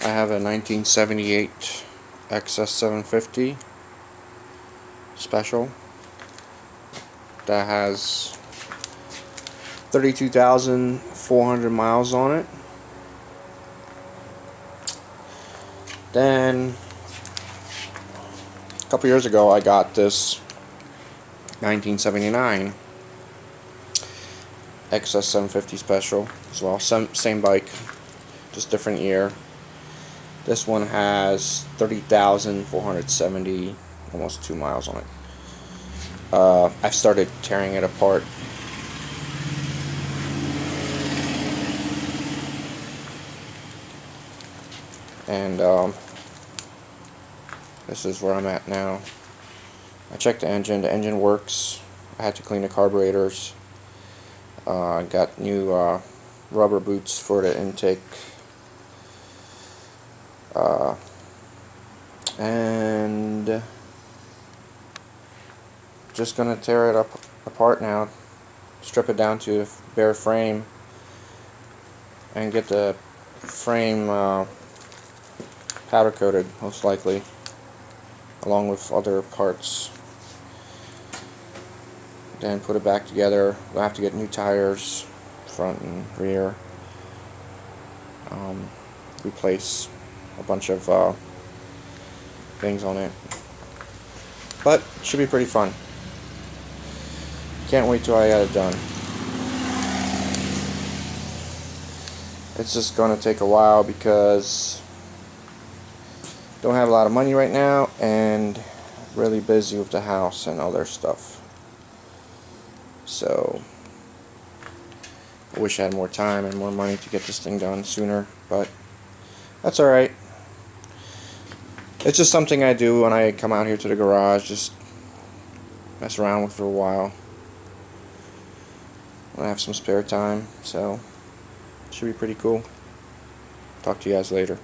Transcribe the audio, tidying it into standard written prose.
I have a 1978 XS750 special that has 32,400 miles on it. Then a couple years ago I got this 1979 XS750 special as well. Same bike, just different year. This one has 30,470, almost 2 miles on it. I started tearing it apart. And this is where I'm at now. I checked the engine works. I had to clean the carburetors. I got new rubber boots for the intake. And just gonna tear it apart now, strip it down to a bare frame, and get the frame powder coated, most likely, along with other parts. Then put it back together. We'll have to get new tires, front and rear. Replace a bunch of things on it. But it should be pretty fun. Can't wait till I get it done. It's just gonna take a while because don't have a lot of money right now and really busy with the house and other stuff. So I wish I had more time and more money to get this thing done sooner, but that's alright. It's just something I do when I come out here to the garage, just mess around with it for a while when I have some spare time, so it should be pretty cool. Talk to you guys later.